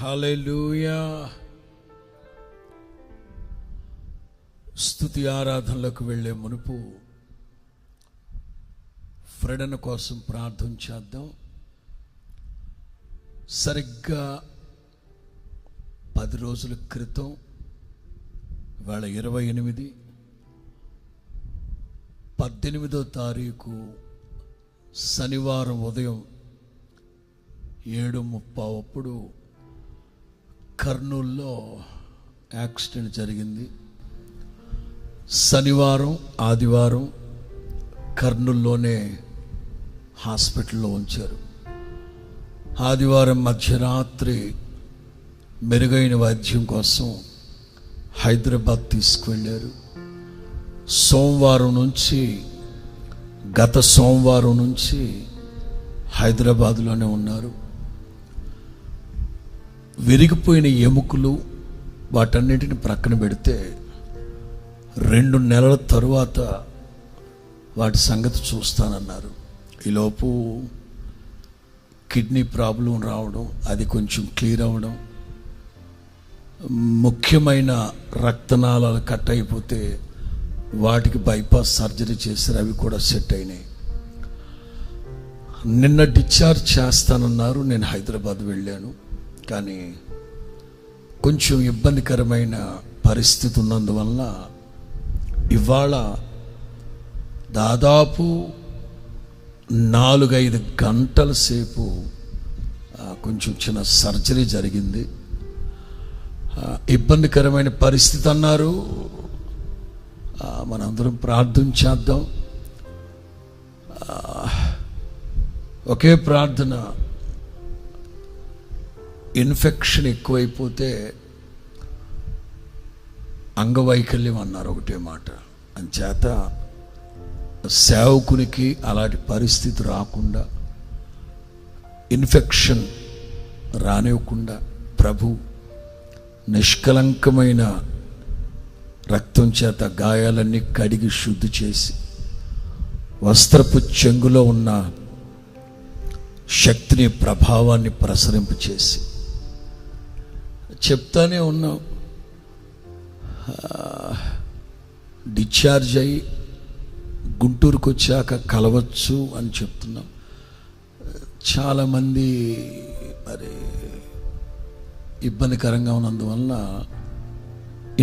హల్లెలూయా. స్తుతి ఆరాధనలకు వెళ్ళే మునుపు ఫ్రెడన్ కోసం ప్రార్థన చేద్దాం. సరిగ్గా 10 రోజుల క్రితం, ఇవాళ 28, 18వ తారీఖు శనివారం ఉదయం 7:30 అప్పుడు కర్నూలులో యాక్సిడెంట్ జరిగింది. శనివారం, ఆదివారం కర్నూలులోనే హాస్పిటల్లో ఉంచారు. ఆదివారం మధ్యరాత్రి మెరుగైన వైద్యం కోసం హైదరాబాద్ తీసుకువెళ్ళారు. గత సోమవారం నుంచి హైదరాబాద్లోనే ఉన్నారు. విరిగిపోయిన ఎముకలు వాటన్నిటిని ప్రక్కన పెడితే 2 నెలల తరువాత వాటి సంగతి చూస్తానన్నారు. ఈలోపు కిడ్నీ ప్రాబ్లం రావడం, అది కొంచెం క్లియర్ అవ్వడం, ముఖ్యమైన రక్తనాళాలు కట్ అయిపోతే వాటికి బైపాస్ సర్జరీ చేశారు. అవి కూడా సెట్ అయినాయి. నిన్న డిశ్చార్జ్ చేస్తానన్నారు. నేను హైదరాబాద్ వెళ్ళాను. కానీ కొంచెం ఇబ్బందికరమైన పరిస్థితి ఉన్నందువల్ల ఇవాళ దాదాపు 4-5 గంటల సేపు కొంచెం చిన్న సర్జరీ జరిగింది. ఇబ్బందికరమైన పరిస్థితి అన్నారు. మనందరం ప్రార్థన చేద్దాం. ఒకే ప్రార్థన, ఇన్ఫెక్షన్ ఎక్కువైపోతే అంగవైకల్యం అన్నారు. ఒకటే మాట. అంచేత సేవకునికి అలాంటి పరిస్థితి రాకుండా, ఇన్ఫెక్షన్ రానివ్వకుండా ప్రభు నిష్కలంకమైన రక్తం చేత గాయాలన్నీ కడిగి శుద్ధి చేసి, వస్త్రపు చెంగులో ఉన్న శక్తిని, ప్రభావాన్ని ప్రసరింపచేసి, చెప్తానే ఉన్నాం. డిశ్చార్జ్ అయ్యి గుంటూరుకు వచ్చాక కలవచ్చు అని చెప్తున్నాం. చాలామంది మరి ఇబ్బందికరంగా ఉన్నందువల్ల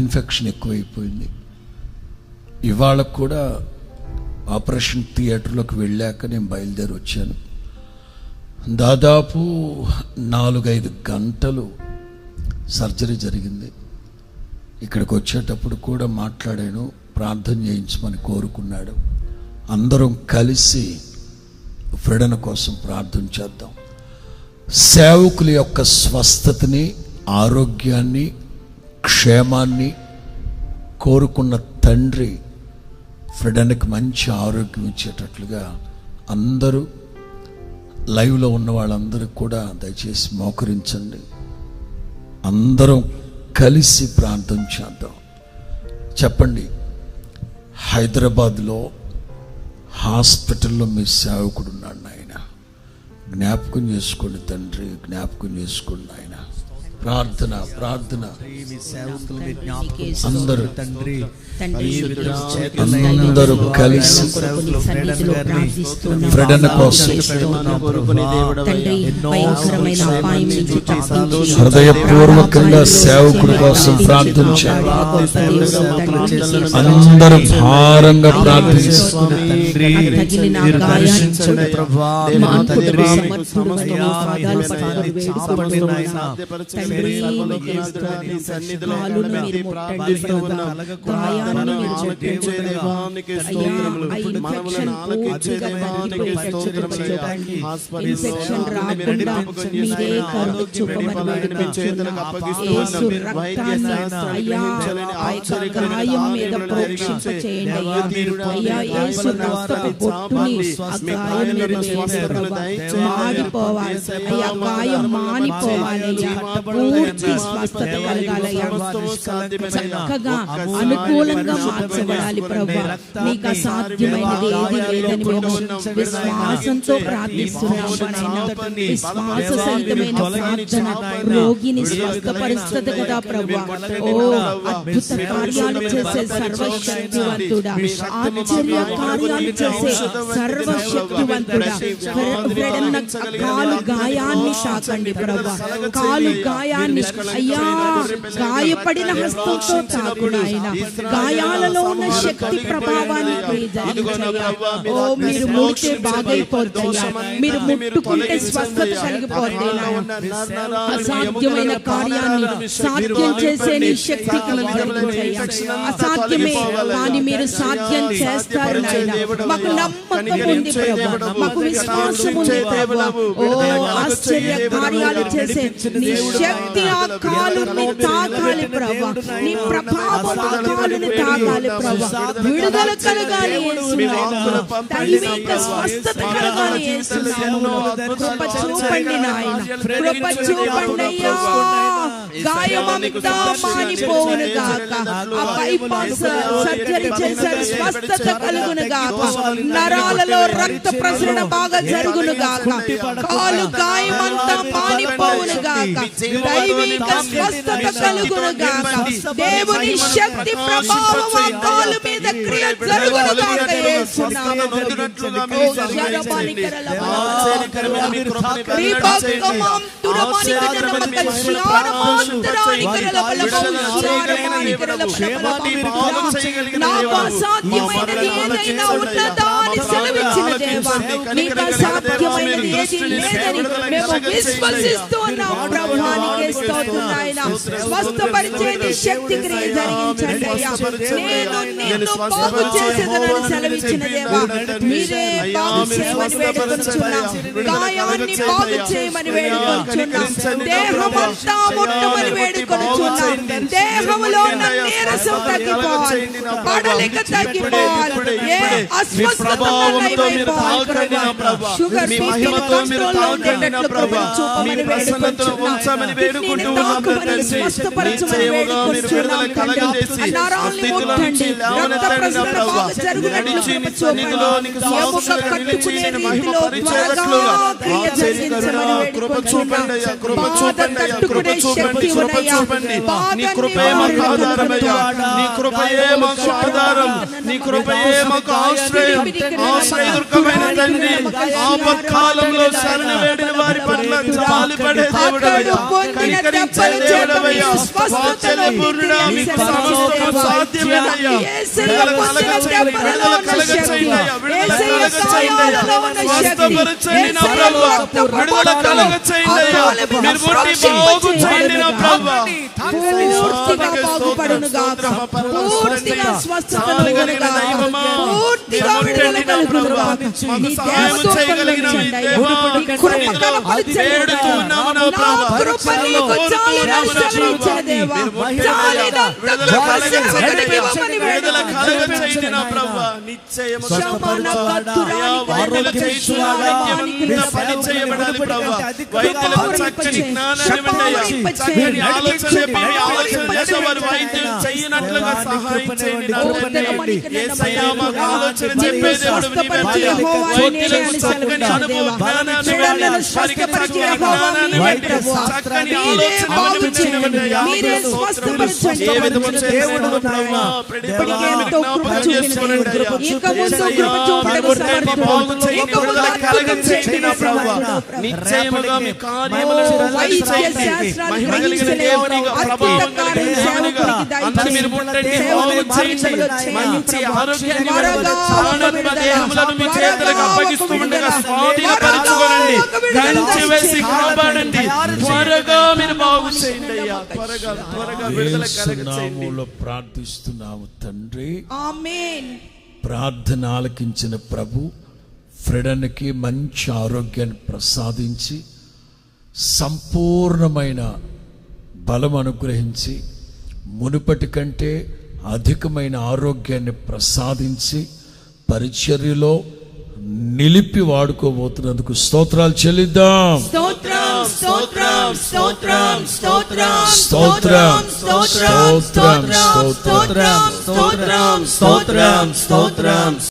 ఇన్ఫెక్షన్ ఎక్కువైపోయింది. ఇవాళ కూడా ఆపరేషన్ థియేటర్లోకి వెళ్ళాక నేను బయలుదేరి వచ్చాను. దాదాపు 4-5 గంటలు సర్జరీ జరిగింది. ఇక్కడికి వచ్చేటప్పుడు కూడా మాట్లాడాను, ప్రార్థన చేయించమని కోరుకున్నాడు. అందరం కలిసి ఫ్రెడన్ కోసం ప్రార్థన చేద్దాం. సేవకుల యొక్క స్వస్థతని, ఆరోగ్యాన్ని, క్షేమాన్ని కోరుకున్న తండ్రి ఫ్రెడన్కి మంచి ఆరోగ్యం ఇచ్చేటట్లుగా అందరూ, లైవ్లో ఉన్న వాళ్ళందరూ కూడా దయచేసి మోకరించండి. అందరం కలిసి ప్రార్థన చేద్దాం. చెప్పండి, హైదరాబాద్లో హాస్పిటల్లో మీ సేవకుడు ఉన్నాడు నాయన. జ్ఞాపకం చేసుకోండి తండ్రి, జ్ఞాపకం చేసుకోండి నాయన. ప్రార్థన అందరూ కలిసి ఫ్రెడన్ కోసం హృదయపూర్వకంగా సేవకుడి కోసం ప్రార్థించాలి. అందరూ భారంగా ప్రార్థించాలి. పూర్తి స్వస్థత కలగాలయ్యా, చక్కగా అనుకూలంగా మార్చబడాలి ప్రభా. నీకు అసాధ్యమైనది ఏది లేదని మేము విశ్వాసంతో ప్రార్థిస్తున్నాము నాయనా. విశ్వాస సహితమైన ప్రార్థన రోగిని స్వస్థపరుస్తుంది కదా ప్రభా. ఓ అద్భుత కార్యాలు చేసే సర్వశక్తివంతుడా, ఆశ్చర్య కార్యాలు చేసే సర్వశక్తివంతుడా, కాలు గాయాన్ని తాకండి ప్రభా. కాలు గాయాన్ని అయ్యా, గాయపడిన హస్తంతో తాకు నాయన. గాయాలలో ఉన్న శక్తి ప్రభావాన్ని ఓ మీరు ముడితే బాగైపోతాయా, మీరు ముట్టుకుంటే స్వస్థత కలిగిపోతాయి. అసాధ్యమైన కార్యాన్ని సాధ్యం చేసే నీ శక్తికి అసాధ్యమే కానీ మీరు సాధ్యం చేస్తారు నాయన. మాకు నమ్మకం ఉంది ప్రభా, మాకు విశ్వాసం ఉంది ప్రభా. ఓ ఆశ్చర్య కార్యాలు చేసే నీ శక్తి ఆ కాలుని తాకాలి ప్రభా. నీ ప్రభావం ఆ కాలుని తాకాలి ప్రభా. విడుదల కలగాలి యేసునామములో, దైవిక స్వస్థత కలగాలి యేసునామములో. కృప చూపండి నాయన, కృప చూపండి అయ్యా. గాయమంతా మానిపోవును గాక, ఆ బైపాస్ సర్జరీ చేశారు, స్వస్థత కలుగును గాక. నరాలలో రక్త ప్రసరణ బాగా జరుగును గాక. కాలు గాయమంతా మానిపోవును గాక, దైవిక స్వస్థత కలుగును గాక. దేవుని శక్తి ప్రభావం ఆ కాలు మీద క్రియ జరుగును గాక యేసునామములో. నాకు అసాధ్యమైనది ఏదైనా ఉన్నదా అని సెలవిచ్చిన దేవా, నీకు అసాధ్యమైనది ఏది లేదని మేము విశ్వసిస్తూ ఉన్నాం ప్రభువా. నీకే స్తోత్రం నాయనా. స్వస్థపరిచేది శక్తి క్రియ జరిగించండి అయ్యా. నేను బాగు చేసేదనని సెలవిచ్చిన దేవా, మీరే బాగు చేయమని వేడుకొనుచున్నాం. గాయాన్ని బాగు చేయమని వేడుకొనుచున్నాం. దేహమంతా ముట్టమని వేడుకొనుచున్నాం. దేహంలో ఉన్న నీరసం తగ్గిపోవాలి, పడలేక తగ్గిపోవాలి, ఏ అస్వస్థత షుగర్ కంట్రోల్లో ఉండేటట్లు కృపను చూపమని వేడుకొనుచున్నాం. స్వస్థపరచమని వేడుకొనుచున్నాం తండ్రి. నరాల్ని ముట్టండి, రక్త ప్రసరణ బాగా జరుగునట్లు కృప చూపండి. ఎముక కట్టుకునే రీతిలో త్వరగా క్రియ జరిగించమని వేడుకొనుచున్నాం. బాధ తట్టుకునే శక్తి ఉన్నయ్యా, బాధని ఆశ్రయదుర్గమైన తండ్రి, ఆపత్కాలంలో శరణ వేడిన వారి పట్ల జాలిపడే దేవుడవయ్యా, కనికరించే దేవుడవయ్యా, వాత్సల్య పూర్ణుడా, మీకు సమస్తము సాధ్యమేనయ్యా. విడుదల కలగచేయండి, విడుదల కలగచేయండి, స్వస్థపరచండి నా ప్రభువా, విడుదల కలగచేయండి. మీరు ముట్టి బాగు చేయండి నా ప్రభువా. పూర్తిగా బాగుపడును గాక, పూర్తిగా స్వస్థత కలుగును గాక, పూర్తిగా విడుదల కలుగును గాక. నీ దేవదూతలను ఉంచండి, నీ కృప కనపరచండి. నా కృప నీకు చాలినంత సెలవిచ్చిన దేవా, చాలినంత కృప సెలవివ్వమని వేడుకొనుచున్నాం నా ప్రభువా. నిశ్చయముగా పని చేయబడాలి ప్రభువా. వైద్యులకు చక్కని జ్ఞానాన్ని ఇవ్వండి, చక్కని ఆలోచన చేసేవారు వైద్యం చేయనట్లుగా సహాయం చేయండి నా తండ్రి. యేసయ్యా, మాకు ఆలోచన చెప్పే దేవుడు నీవే. రోగులకు చక్కని అనుభవ జ్ఞానాన్ని ఇవ్వండి, వారికి చక్కని జ్ఞానాన్ని ఇవ్వండి, చక్కని ఆలోచన ఇవ్వండి. ఏ విధము చేసేవాడు ప్రభువా, జ్ఞాపకం చేసుకోనండి అయ్యా. బాగు చేయండి, విడుదల కలగచేయండి నా ప్రభువా. నిశ్చయముగా మీ కార్యములను చేయండి. మహిమ కలిగిన దేవునిగా, ప్రభావం కలిగిన దేవునిగా అందరూ మీరు ముట్టండి, బాగు చేయండి. మంచి ఆరోగ్యాన్ని ఆనంద దేహములను మీ చేతులకు అప్పగిస్తూ ఉండగా స్వాధీనపరచుకోనండి, కంచి వేసి కాపాడండి. త్వరగా మీరు బాగు చేయండి అయ్యా, త్వరగా త్వరగా విడుదల కలగచేయండి. ప్రార్థిస్తున్నాము తండ్రి, ఆమేన్. ప్రార్థన ఆలకించిన ప్రభు ఫ్రెడన్కి మంచి ఆరోగ్యాన్ని ప్రసాదించి సంపూర్ణమైన బలం అనుగ్రహించి మునుపటి కంటే అధికమైన ఆరోగ్యాన్ని ప్రసాదించి పరిచర్యలో నిలిపి వాడుకోబోతున్నందుకు స్తోత్రాలు చెల్లిద్దాం. స్తోత్రం. స్తోత్రం స్తోత్రం స్తోత్రం స్తోత్రం స్తోత్రం స్తోత్రం స్తోత్రం స్తోత్రం స్తోత్రం స్తోత్రం స్తోత్రం